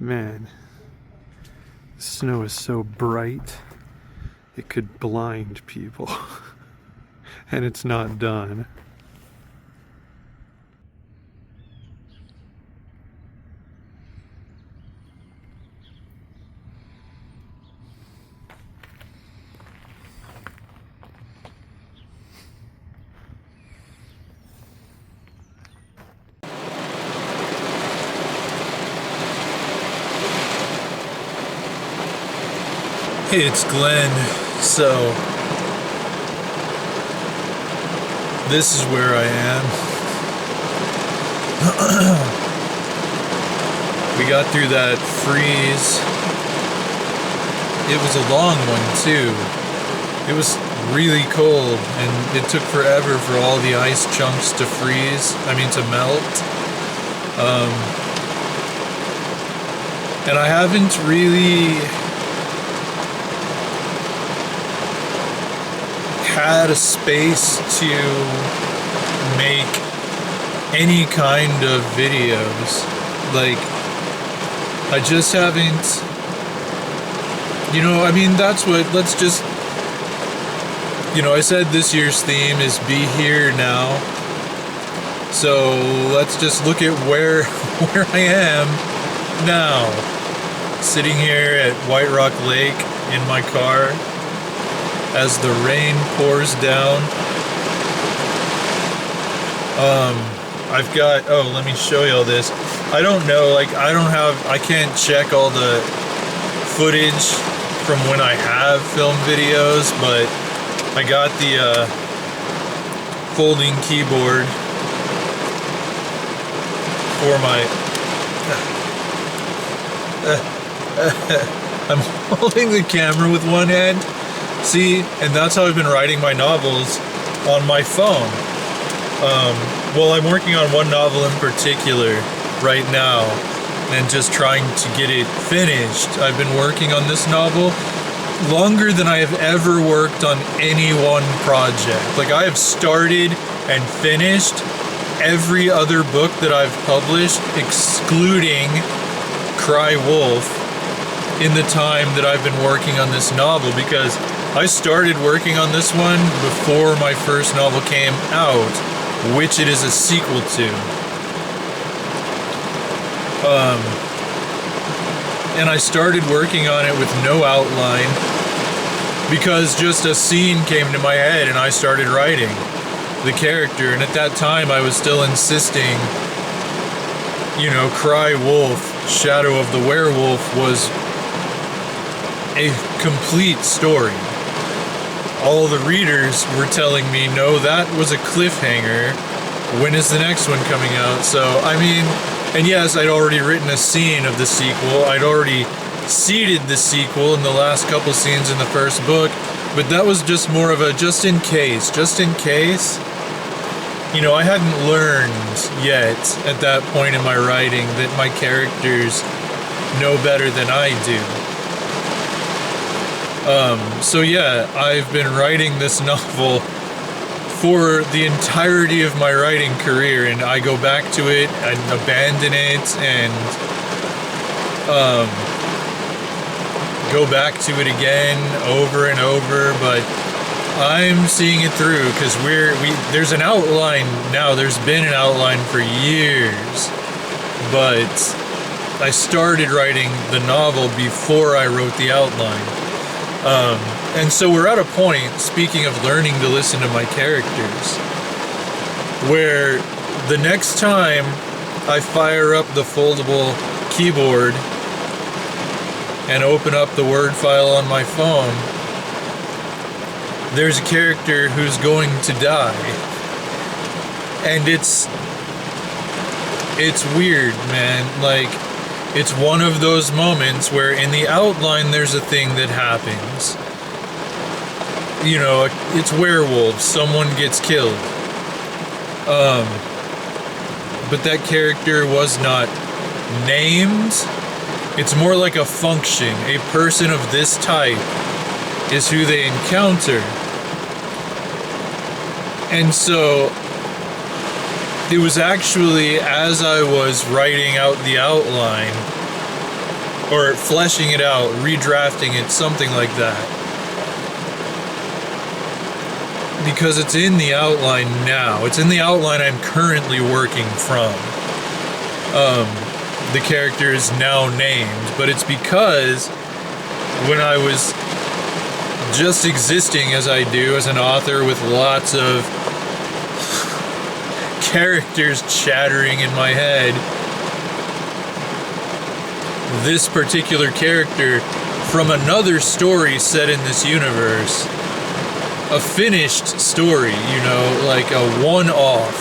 Man, the snow is so bright, it could blind people. And it's not done. Hey, it's Glenn. So, this is where I am. We got through that freeze. It was a long one, too. It was really cold, and it took forever for all the ice chunks to freeze. To melt. And I haven't really had a space to make any kind of videos. Like, I just haven't, that's what, let's just, I said this year's theme is be here now. So let's just look at where I am now. Sitting here at White Rock Lake in my car as the rain pours down. I've got, let me show you all this. I don't know, I can't check all the footage from when I have film videos, but I got the folding keyboard for my I'm holding the camera with one hand. See, and that's how I've been writing my novels, on my phone. I'm working on one novel in particular right now and just trying to get it finished. I've been working on this novel longer than I have ever worked on any one project. I have started and finished every other book that I've published, excluding Cry Wolf, in the time that I've been working on this novel, because I started working on this one before my first novel came out, which it is a sequel to. And I started working on it with no outline because just a scene came to my head and I started writing the character. And at that time I was still insisting, Cry Wolf, Shadow of the Werewolf was a complete story. All the readers were telling me, no, that was a cliffhanger. When is the next one coming out? So, and yes, I'd already written a scene of the sequel. I'd already seeded the sequel in the last couple scenes in the first book, but that was just more of a just in case. I hadn't learned yet at that point in my writing that my characters know better than I do. So yeah, I've been writing this novel for the entirety of my writing career, and I go back to it and abandon it and go back to it again over and over, but I'm seeing it through because there's an outline now. There's been an outline for years, but I started writing the novel before I wrote the outline. And so we're at a point, speaking of learning to listen to my characters, where the next time I fire up the foldable keyboard and open up the Word file on my phone, there's a character who's going to die. And it's weird, man. It's one of those moments where in the outline there's a thing that happens. It's werewolves, someone gets killed. But that character was not named. It's more like a function. A person of this type is who they encounter. And so it was actually, as I was writing out the outline, or fleshing it out, redrafting it, something like that. Because it's in the outline now. It's in the outline I'm currently working from. The character is now named, but it's because when I was just existing as I do as an author with lots of characters chattering in my head, this particular character from another story set in this universe, a finished story, you know, like a one-off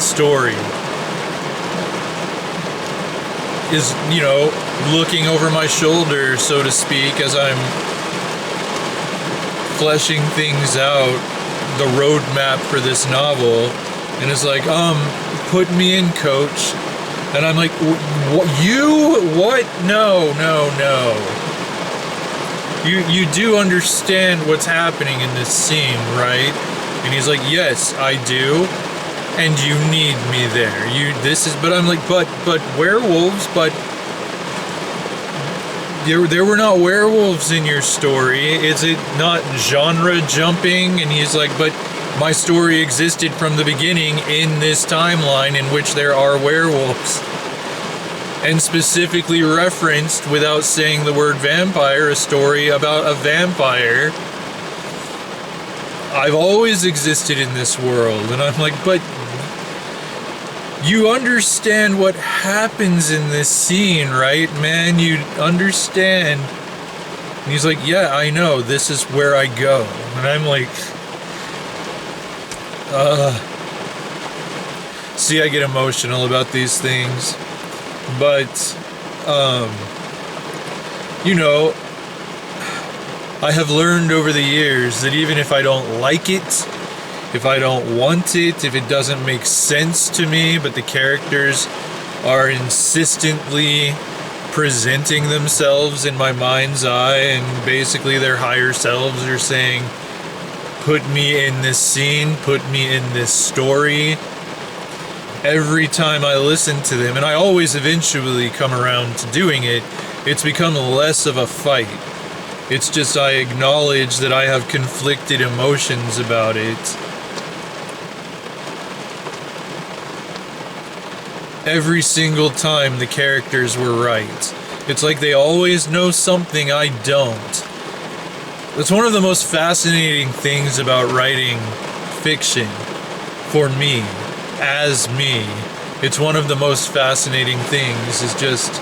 story, is, you know, looking over my shoulder, so to speak, as I'm fleshing things out, the roadmap for this novel, and it's like, put me in, coach. And I'm like, what? No. You do understand what's happening in this scene, right? And he's like, yes, I do. And you need me there. But I'm like, but werewolves, but there were not werewolves in your story. Is it not genre jumping? And he's like, but my story existed from the beginning in this timeline in which there are werewolves. And specifically referenced, without saying the word vampire, a story about a vampire. I've always existed in this world. And I'm like, but you understand what happens in this scene, right, man? You understand. And he's like, yeah, I know. This is where I go. And I'm like, see, I get emotional about these things. But, you know, I have learned over the years that even if I don't like it, if I don't want it, if it doesn't make sense to me, but the characters are insistently presenting themselves in my mind's eye, and basically their higher selves are saying, put me in this scene, put me in this story. Every time I listen to them, and I always eventually come around to doing it, it's become less of a fight. It's just I acknowledge that I have conflicted emotions about it. Every single time the characters were right. It's like they always know something I don't. It's one of the most fascinating things about writing fiction for me. As me, it's one of the most fascinating things, is just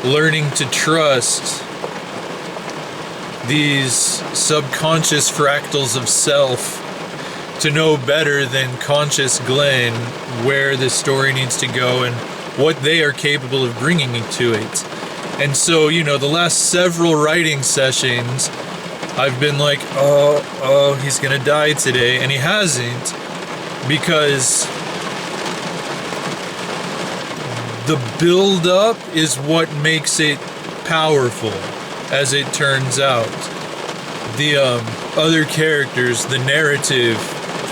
learning to trust these subconscious fractals of self to know better than conscious Glenn where this story needs to go and what they are capable of bringing to it. And so, you know, the last several writing sessions, I've been like, oh, he's gonna die today, and he hasn't. Because the build-up is what makes it powerful, as it turns out. The other characters, the narrative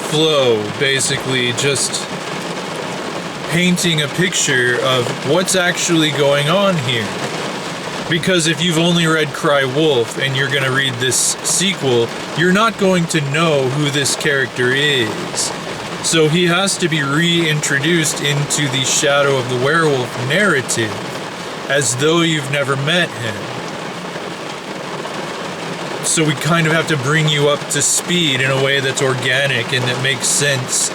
flow, basically just painting a picture of what's actually going on here. Because if you've only read Cry Wolf and you're going to read this sequel, you're not going to know who this character is. So he has to be reintroduced into the Shadow of the Werewolf narrative, as though you've never met him. So we kind of have to bring you up to speed in a way that's organic and that makes sense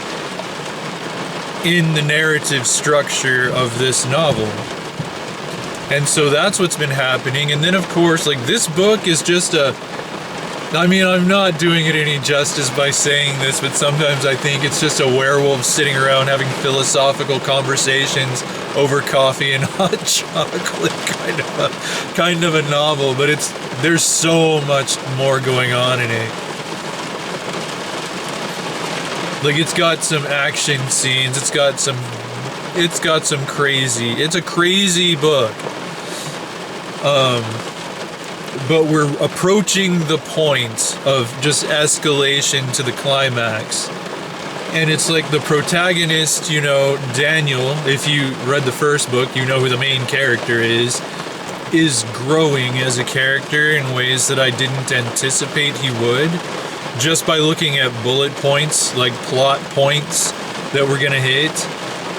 in the narrative structure of this novel. And so that's what's been happening. And then, of course, like, this book is just I mean, I'm not doing it any justice by saying this, but sometimes I think it's just a werewolf sitting around having philosophical conversations over coffee and hot chocolate, kind of a novel. But there's so much more going on in it. Like, it's got some action scenes. It's got some crazy. It's a crazy book. But we're approaching the point of just escalation to the climax. And it's like the protagonist, you know, Daniel, if you read the first book, you know who the main character is growing as a character in ways that I didn't anticipate he would, just by looking at bullet points, like plot points that we're gonna hit.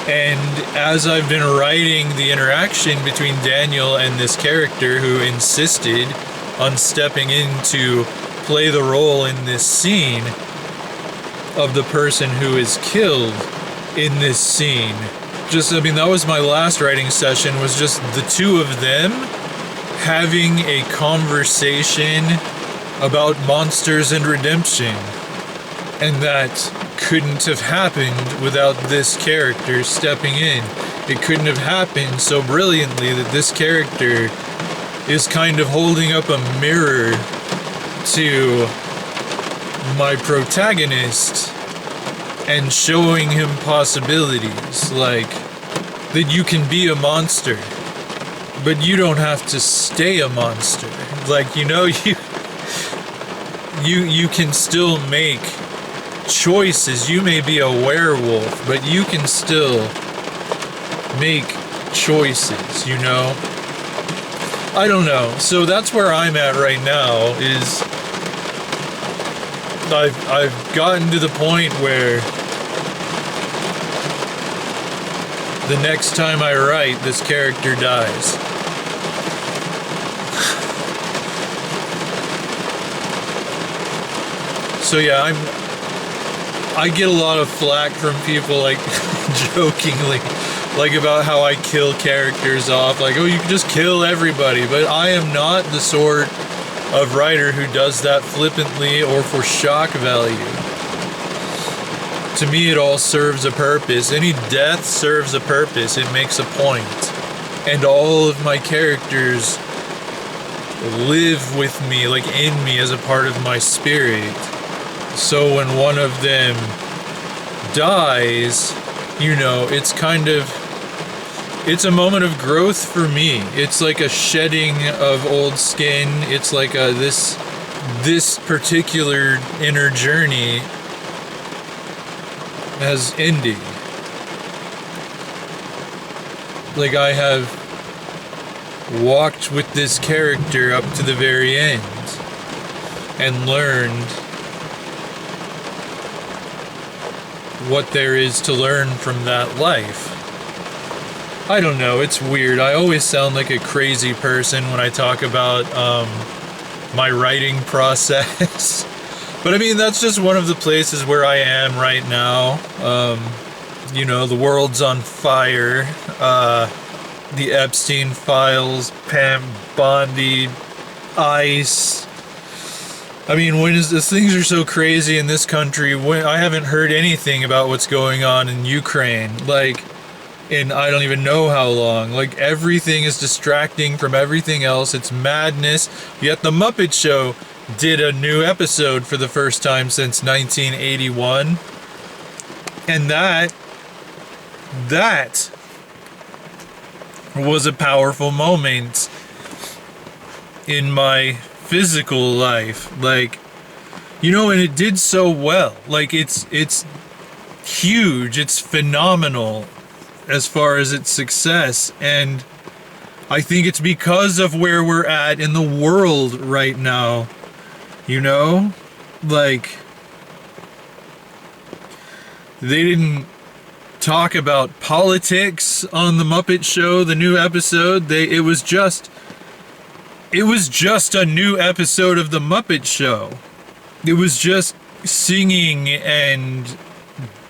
And as I've been writing the interaction between Daniel and this character who insisted on stepping in to play the role in this scene of the person who is killed in this scene. I mean, that was my last writing session, was just the two of them having a conversation about monsters and redemption. And that couldn't have happened without this character stepping in. It couldn't have happened so brilliantly that this character is kind of holding up a mirror to my protagonist and showing him possibilities, like that you can be a monster, but you don't have to stay a monster. Like, you know, you can still make choices. You may be a werewolf, but you can still make choices, you know? I don't know. So that's where I'm at right now, is I've gotten to the point where the next time I write, this character dies. So yeah, I get a lot of flack from people, like, jokingly, like, about how I kill characters off, like, oh, you can just kill everybody, but I am not the sort of writer who does that flippantly or for shock value. To me, it all serves a purpose. Any death serves a purpose. It makes a point. And all of my characters live with me, like, in me, as a part of my spirit. So when one of them dies, you know, it's kind of, it's a moment of growth for me. It's like a shedding of old skin. It's like this particular inner journey has ended. Like, I have walked with this character up to the very end and learned what there is to learn from that life. I don't know, it's weird. I always sound like a crazy person when I talk about my writing process. But I mean, that's just one of the places where I am right now. You know, the world's on fire. The Epstein files, Pam Bondi, ICE. I mean, things are so crazy in this country. I haven't heard anything about what's going on in Ukraine, like, in I don't even know how long. Like, everything is distracting from everything else. It's madness. Yet the Muppet Show did a new episode for the first time since 1981. And that was a powerful moment in my physical life, like, you know, and it did so well. Like, it's huge, it's phenomenal as far as its success, and I think it's because of where we're at in the world right now, you know? Like, they didn't talk about politics on the Muppet Show, the new episode. It was just a new episode of the Muppet Show. It was just singing and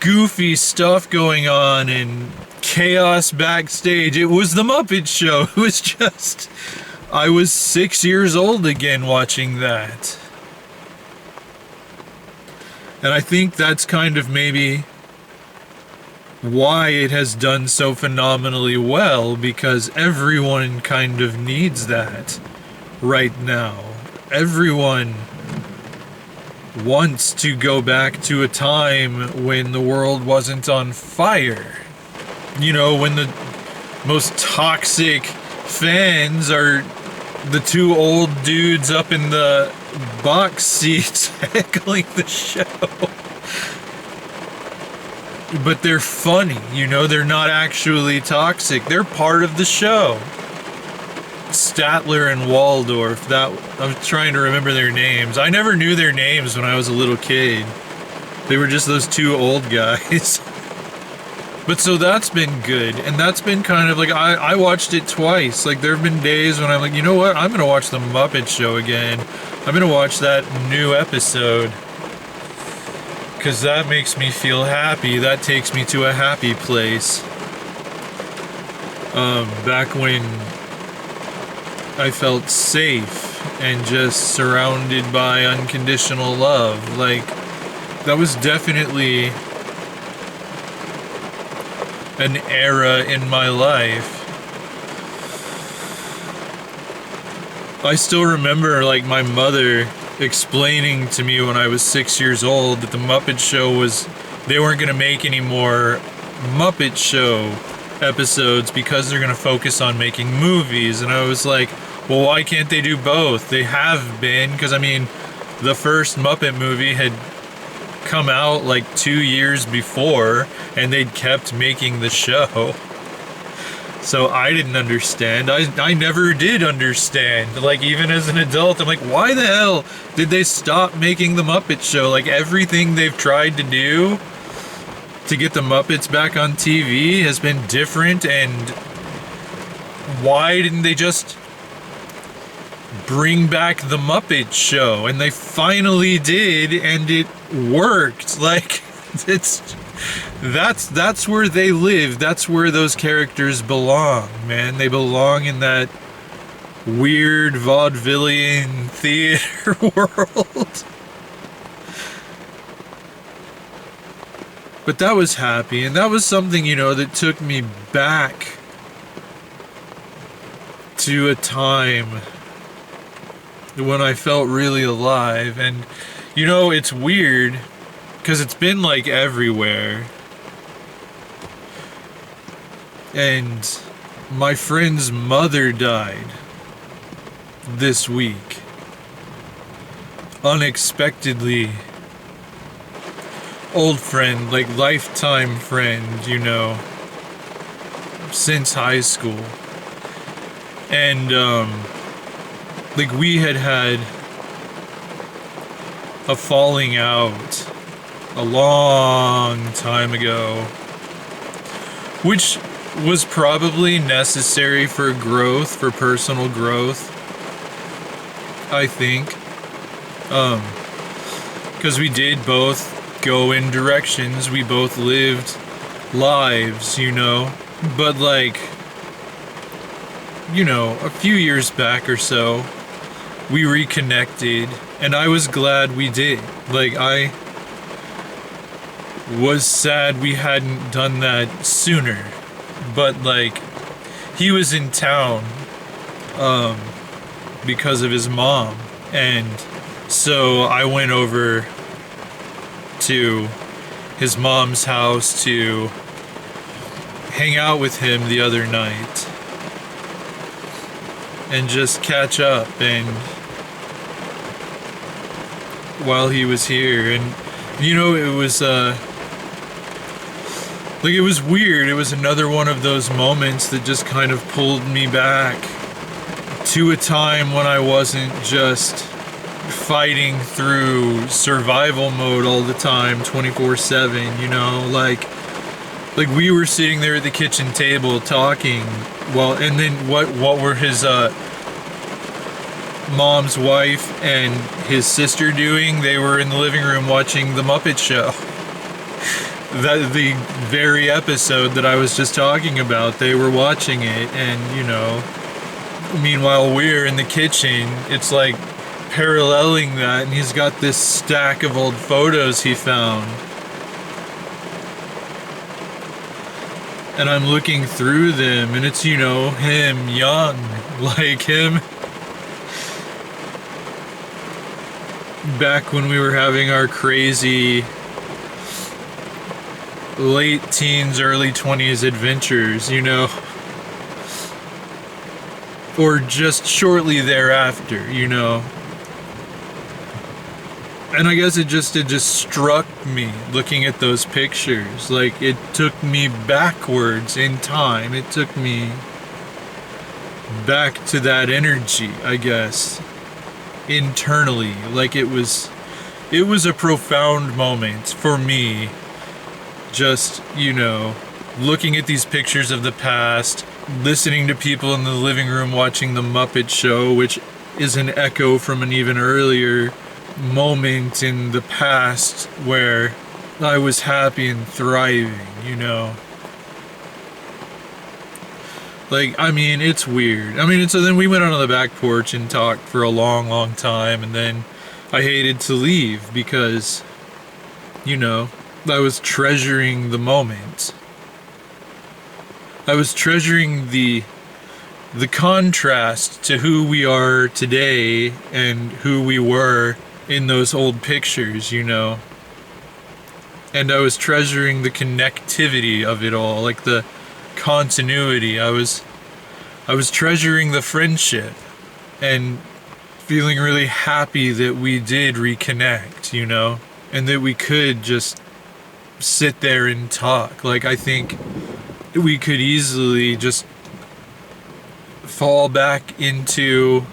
goofy stuff going on and chaos backstage. It was the Muppet Show. It was just, I was 6 years old again watching that. And I think that's kind of maybe why it has done so phenomenally well, because everyone kind of needs that right now. Everyone wants to go back to a time when the world wasn't on fire. You know, when the most toxic fans are the two old dudes up in the box seats heckling the show. but they're funny, you know, they're not actually toxic. They're part of the show. Statler and Waldorf, I'm trying to remember their names. I never knew their names when I was a little kid. They were just those two old guys. But so that's been good, and that's been kind of like, I watched it twice. Like, there have been days when I'm like, you know what, I'm gonna watch the Muppet Show again. I'm gonna watch that new episode. Because that makes me feel happy. That takes me to a happy place. Back when I felt safe and just surrounded by unconditional love. Like, that was definitely an era in my life. I still remember, like, my mother explaining to me when I was 6 years old that the Muppet Show they weren't going to make any more Muppet Show episodes because they're going to focus on making movies. And I was like, well, why can't they do both? They have been, because I mean, the first Muppet movie had come out like 2 years before, and they'd kept making the show. So I didn't understand. I never did understand. Like, even as an adult, I'm like, why the hell did they stop making the Muppet Show? Like, everything they've tried to do to get the Muppets back on TV has been different, and why didn't they just bring back the Muppet Show? And they finally did, and it worked. Like, that's where they live. That's where those characters belong, man. They belong in that weird vaudevillian theater world. But that was happy, and that was something, you know, that took me back to a time when I felt really alive. And, you know, it's weird, because it's been like everywhere. And my friend's mother died this week. Unexpectedly. Old friend, like lifetime friend, you know, since high school. And, like, we had a falling out a long time ago, which was probably necessary for growth, for personal growth, I think. Because we did both go in directions, we both lived lives, you know, but like, you know, a few years back or so, we reconnected, and I was glad we did. Like, I was sad we hadn't done that sooner, but like, he was in town because of his mom, and so I went over to his mom's house to hang out with him the other night and just catch up, and while he was here. And you know, it was like, it was weird. It was another one of those moments that just kind of pulled me back to a time when I wasn't just fighting through survival mode all the time, 24/7, you know, like we were sitting there at the kitchen table talking, well, and then what were his mom's wife and his sister doing? They were in the living room watching the Muppet Show. That the very episode that I was just talking about, they were watching it, and you know, meanwhile we're in the kitchen. It's like paralleling that, and he's got this stack of old photos he found, and I'm looking through them, and it's, you know, him young, like him back when we were having our crazy late teens, early 20s adventures, you know, or just shortly thereafter, you know. And I guess it just struck me looking at those pictures. Like, it took me backwards in time. It took me back to that energy, I guess, internally. Like, it was a profound moment for me, just, you know, looking at these pictures of the past, listening to people in the living room watching the Muppet Show, which is an echo from an even earlier moment in the past where I was happy and thriving, you know. Like, I mean, it's weird. I mean, so then we went out on the back porch and talked for a long, long time, and then I hated to leave because, you know, I was treasuring the moment. I was treasuring the contrast to who we are today and who we were in those old pictures, you know. And I was treasuring the connectivity of it all, like the continuity. I was treasuring the friendship and feeling really happy that we did reconnect, you know, and that we could just sit there and talk. Like, I think we could easily just fall back into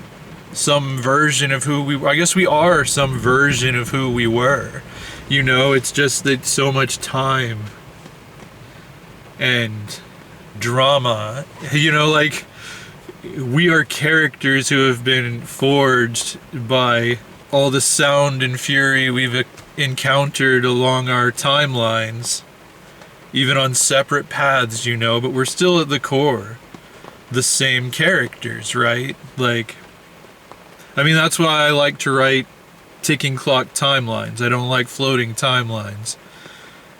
some version of who we were. I guess we are some version of who we were, you know. It's just that so much time and drama, you know, like, we are characters who have been forged by all the sound and fury we've encountered along our timelines, even on separate paths, you know, but we're still at the core the same characters, right? Like, I mean, that's why I like to write ticking clock timelines. I don't like floating timelines,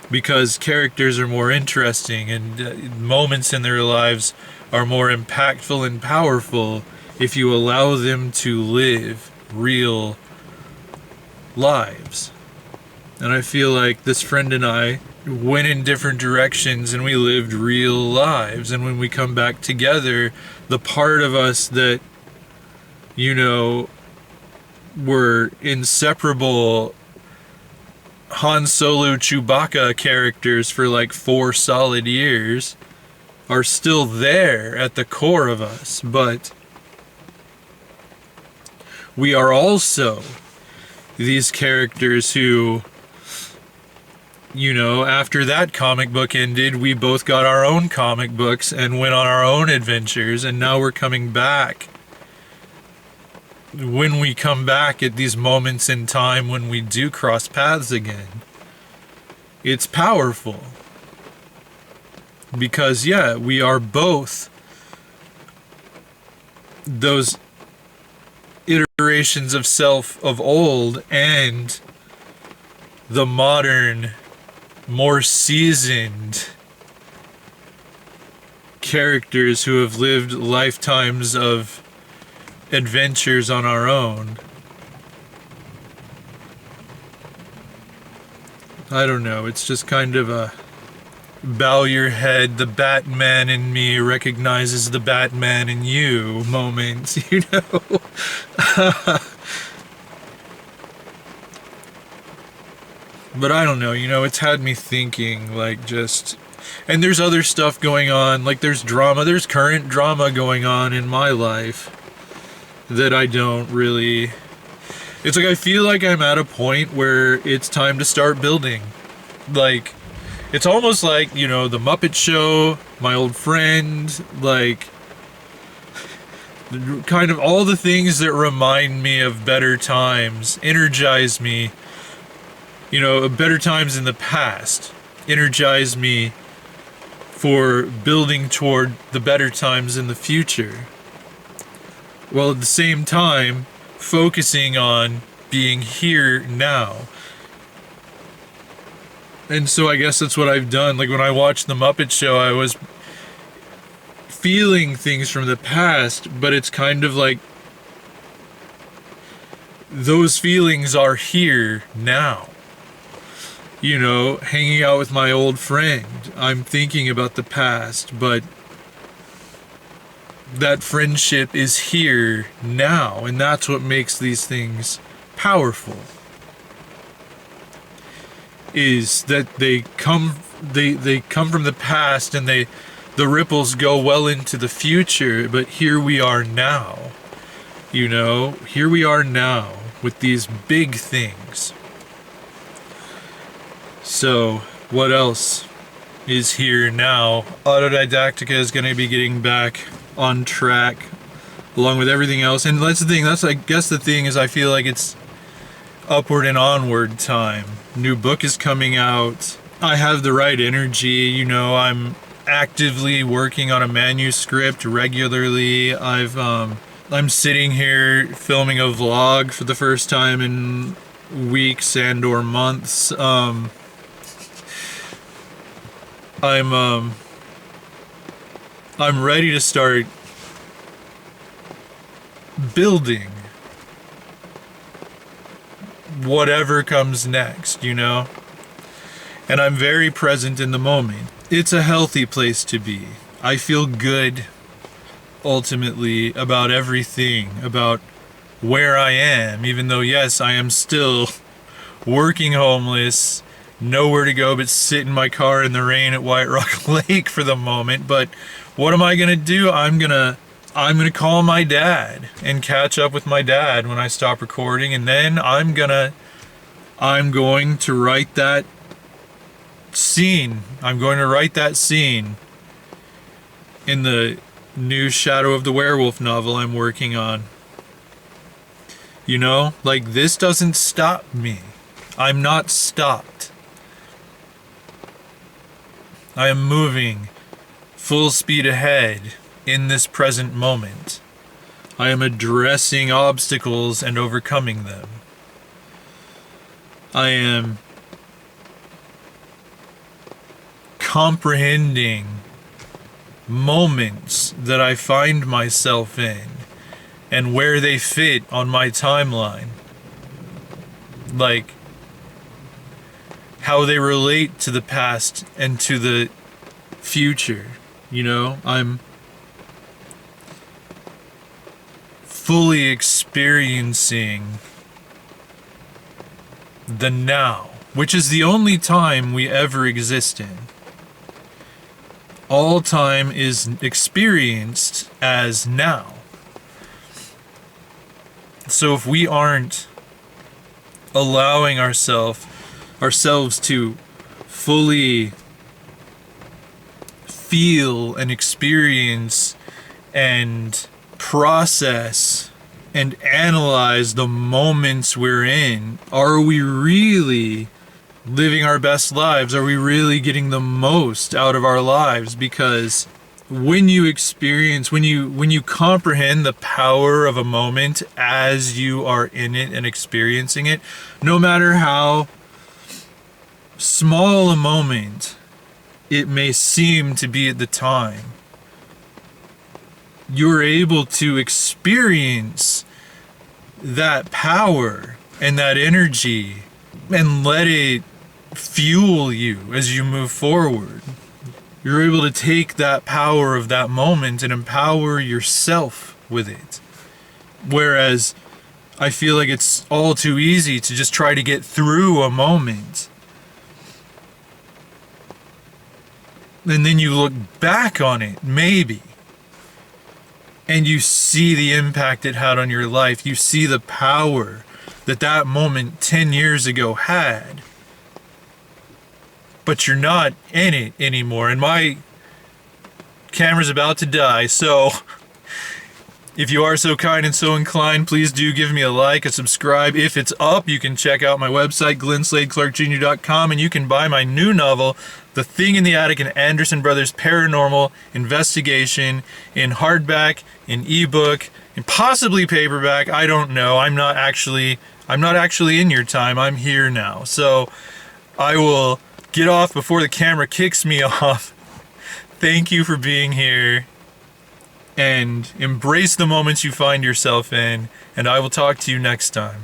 because characters are more interesting and moments in their lives are more impactful and powerful if you allow them to live real lives. And I feel like this friend and I went in different directions and we lived real lives. And when we come back together, the part of us that, you know, were inseparable Han Solo Chewbacca characters for like 4 solid years are still there at the core of us, but we are also these characters who, you know, after that comic book ended, we both got our own comic books and went on our own adventures, and now we're coming back. When we come back at these moments in time when we do cross paths again, it's powerful. Because, yeah, we are both those iterations of self of old and the modern, more seasoned characters who have lived lifetimes of adventures on our own. I don't know, it's just kind of a bow your head, the Batman in me recognizes the Batman in you moment, you know? But I don't know, you know, it's had me thinking, like, just... And there's other stuff going on, like there's drama, there's current drama going on in my life that I don't really... It's like I feel like I'm at a point where it's time to start building. Like, it's almost like, you know, the Muppet Show, my old friend, like, kind of all the things that remind me of better times, energize me, you know, better times in the past, energize me for building toward the better times in the future. While at the same time, focusing on being here now. And so I guess that's what I've done. Like when I watched the Muppet Show, I was feeling things from the past, but it's kind of like those feelings are here now. You know, hanging out with my old friend, I'm thinking about the past, but that friendship is here now, and that's what makes these things powerful. is that they come from the past, and the ripples go well into the future, but here we are now. You know, here we are now with these big things. So, what else is here now? Autodidactica is going to be getting back on track along with everything else. And that's the thing, I guess the thing is, I feel like it's upward and onward time. New book is coming out. I have the right energy, you know, I'm actively working on a manuscript regularly. I'm sitting here filming a vlog for the first time in weeks and or months. I'm ready to start building whatever comes next, you know? And I'm very present in the moment. It's a healthy place to be. I feel good, ultimately, about everything, about where I am, even though, yes, I am still working homeless, nowhere to go but sit in my car in the rain at White Rock Lake for the moment. But what am I gonna do? I'm gonna call my dad and catch up with my dad when I stop recording, and then I'm going to write that scene. I'm going to write that scene in the new Shadow of the Werewolf novel I'm working on. You know, like, this doesn't stop me. I'm not stopped. I am moving full speed ahead in this present moment. I am addressing obstacles and overcoming them. I am comprehending moments that I find myself in and where they fit on my timeline. Like, how they relate to the past and to the future. You know, I'm fully experiencing the now, which is the only time we ever exist in. All time is experienced as now. So if we aren't allowing ourselves to fully feel and experience and process and analyze the moments we're in, are we really living our best lives? Are we really getting the most out of our lives? Because when you experience, when you comprehend the power of a moment as you are in it and experiencing it, no matter how small a moment it may seem to be at the time, you're able to experience that power and that energy and let it fuel you as you move forward. You're able to take that power of that moment and empower yourself with it. Whereas I feel like it's all too easy to just try to get through a moment. And then you look back on it, maybe, and you see the impact it had on your life. You see the power that that moment 10 years ago had. But you're not in it anymore. And my camera's about to die, so if you are so kind and so inclined, please do give me a like, a subscribe. If it's up, you can check out my website, glennslade.clarkjr.com, and you can buy my new novel, The Thing in the Attic, an Anderson Brothers paranormal investigation, in hardback, in ebook, and possibly paperback. I don't know. I'm not actually in your time. I'm here now. So I will get off before the camera kicks me off. Thank you for being here. And embrace the moments you find yourself in, and I will talk to you next time.